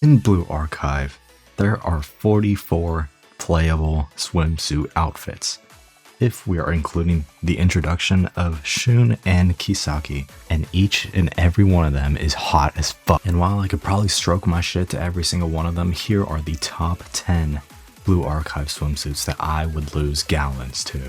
In Blue Archive, there are 44 playable swimsuit outfits, if we are including the introduction of Shun and Kisaki, and each and every one of them is hot as fuck. And while I could probably stroke my shit to every single one of them, here are the top 10 Blue Archive swimsuits that I would lose gallons to.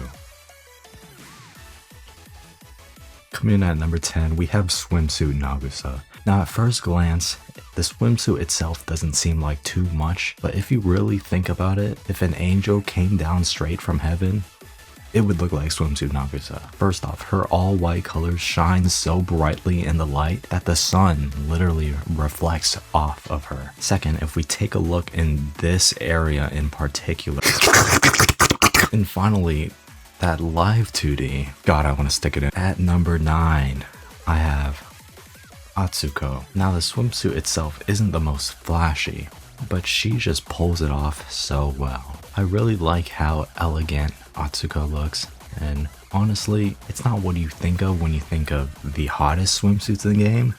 Coming in at number 10, we have Swimsuit Nagisa. Now at first glance, the swimsuit itself doesn't seem like too much, but if you really think about it, if an angel came down straight from heaven, it would look like Swimsuit Nagisa. First off, her all-white colors shine so brightly in the light that the sun literally reflects off of her. Second, if we take a look in this area in particular, and finally, that live 2D, God, I want to stick it in. At number 9, I have Atsuko. Now the swimsuit itself isn't the most flashy, but she just pulls it off so well. I really like how elegant Atsuko looks, and honestly, it's not what you think of when you think of the hottest swimsuits in the game,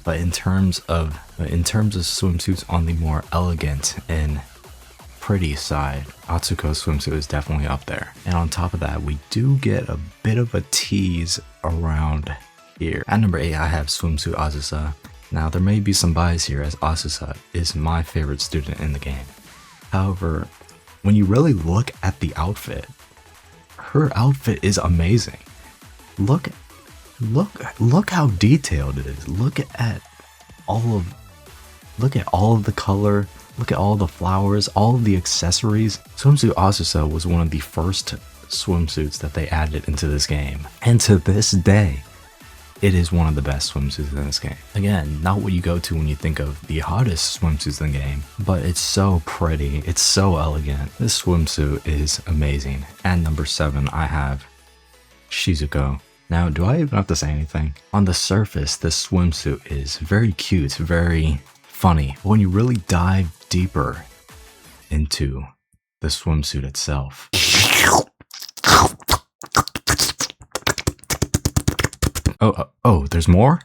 but in terms of swimsuits on the more elegant and pretty side, Atsuko's swimsuit is definitely up there. And on top of that, we do get a bit of a tease around here. At number 8, I have Swimsuit Azusa. Now there may be some bias here, as Azusa is my favorite student in the game. However, when you really look at the outfit, her outfit is amazing. Look how detailed it is. Look at all of the color. Look at all the flowers, all of the accessories. Swimsuit Azusa was one of the first swimsuits that they added into this game. And to this day, it is one of the best swimsuits in this game. Again, not what you go to when you think of the hottest swimsuits in the game, but it's so pretty, it's so elegant. This swimsuit is amazing. At number 7, I have Shizuko. Now, do I even have to say anything? On the surface, this swimsuit is very cute, very funny. But when you really dive deeper into the swimsuit itself, oh, there's more?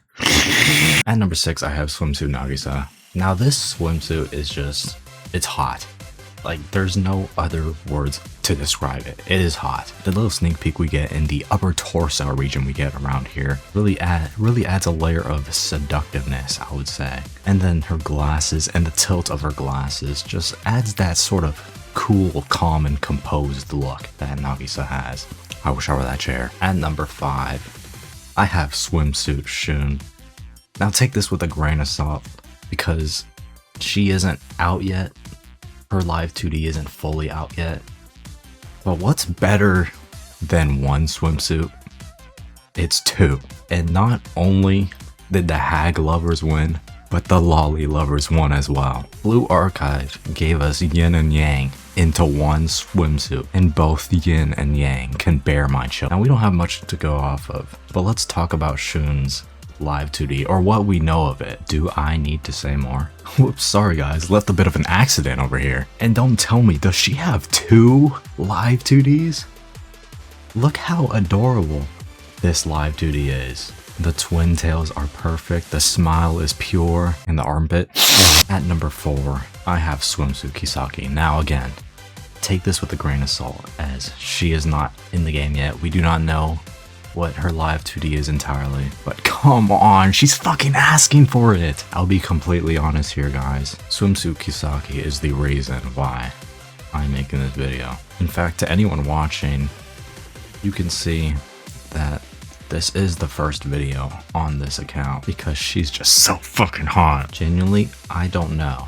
At number 6, I have Swimsuit Nagisa. Now this swimsuit is just, it's hot. Like, there's no other words to describe it. It is hot. The little sneak peek we get in the upper torso region we get around here really adds a layer of seductiveness, I would say. And then her glasses and the tilt of her glasses just adds that sort of cool, calm, and composed look that Nagisa has. I wish I were that chair. At number 5, I have Swimsuit Shun. Now take this with a grain of salt, because she isn't out yet. Her live 2D isn't fully out yet. But what's better than one swimsuit? It's 2. And not only did the hag lovers win, but the lolly lovers won as well. Blue Archive gave us yin and yang into one swimsuit, and both yin and yang can bear my chill. Now we don't have much to go off of, but let's talk about Shun's live 2D, or what we know of it. Do I need to say more? Whoops, sorry guys, left a bit of an accident over here. And don't tell me, does she have 2 live 2Ds? Look how adorable this live 2D is. The twin tails are perfect, the smile is pure, and the armpit. At number 4, I have Swimsuit Kisaki. Now again, take this with a grain of salt, as she is not in the game yet. We do not know what her live 2D is entirely, but come on, she's fucking asking for it. I'll be completely honest here, guys. Swimsuit Kisaki is the reason why I'm making this video. In fact, to anyone watching, you can see that this is the first video on this account because she's just so fucking hot. Genuinely, I don't know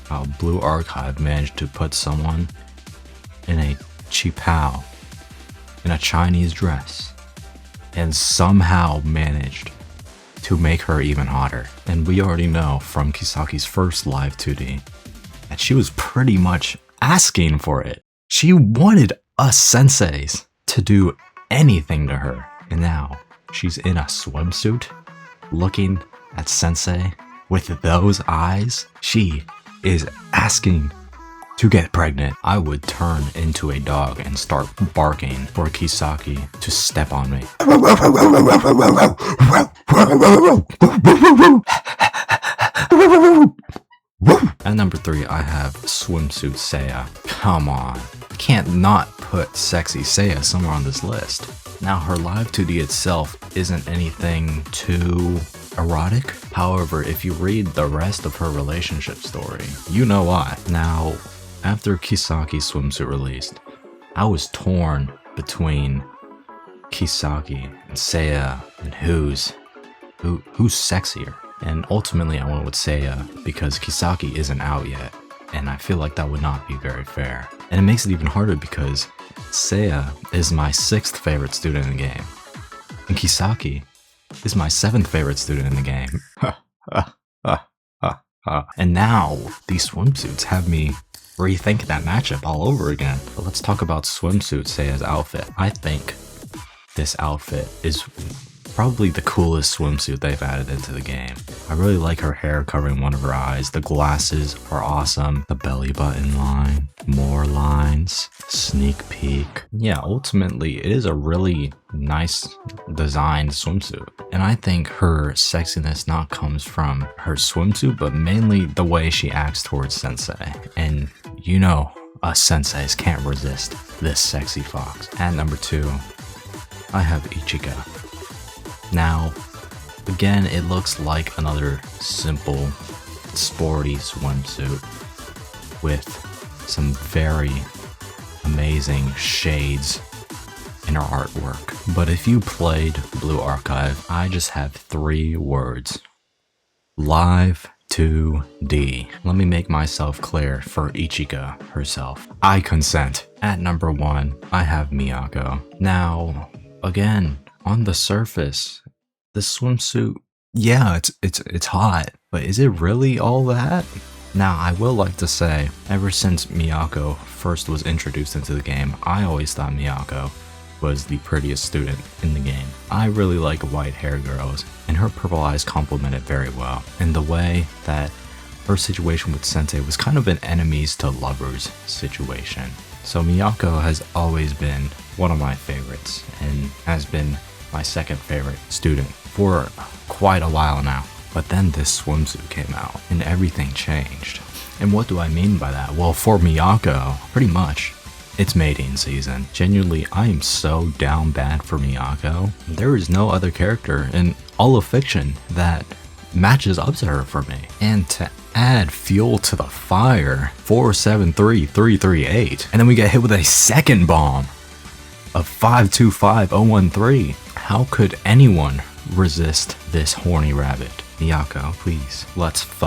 how Blue Archive managed to put someone in a qipao, in a Chinese dress, and somehow managed to make her even hotter. And we already know from Kisaki's first live 2D that she was pretty much asking for it. She wanted us senseis to do anything to her. And now she's in a swimsuit looking at sensei with those eyes. She is asking to get pregnant. I would turn into a dog and start barking for Kisaki to step on me. At number 3, I have Swimsuit Seiya. Come on. Can't not put sexy Seiya somewhere on this list. Now, her live 2D itself isn't anything too erotic. However, if you read the rest of her relationship story, you know why. Now, after Kisaki Swimsuit released, I was torn between Kisaki and Seiya and who's sexier. And ultimately I went with Seiya because Kisaki isn't out yet, and I feel like that would not be very fair. And it makes it even harder because Seiya is my 6th favorite student in the game, and Kisaki is my 7th favorite student in the game. And now these swimsuits have me rethink that matchup all over again. But let's talk about Swimsuit Seiya's outfit. I think this outfit is probably the coolest swimsuit they've added into the game. I really like her hair covering one of her eyes. The glasses are awesome. The belly button line, more lines, sneak peek. Yeah, ultimately it is a really nice designed swimsuit. And I think her sexiness not comes from her swimsuit, but mainly the way she acts towards Sensei. And you know, us senseis can't resist this sexy fox. At number 2, I have Ichika. Now, again, it looks like another simple, sporty swimsuit with some very amazing shades in her artwork. But if you played Blue Archive, I just have 3 words. Live 2D. Let me make myself clear for Ichika herself. I consent. At number 1, I have Miyako. Now, again, on the surface, this swimsuit, yeah, it's hot, but is it really all that? Now, I will like to say, ever since Miyako first was introduced into the game, I always thought Miyako was the prettiest student in the game. I really like white hair girls, and her purple eyes complement it very well. And the way that her situation with Sensei was kind of an enemies to lovers situation. So Miyako has always been one of my favorites, and has been my 2nd favorite student for quite a while now. But then this swimsuit came out and everything changed. And what do I mean by that? Well, for Miyako, pretty much, it's mating season. Genuinely, I am so down bad for Miyako. There is no other character in all of fiction that matches up to her for me. And to add fuel to the fire, 473-338, and then we get hit with a 2nd bomb of 525013. How could anyone resist this horny rabbit? Miyako, please, let's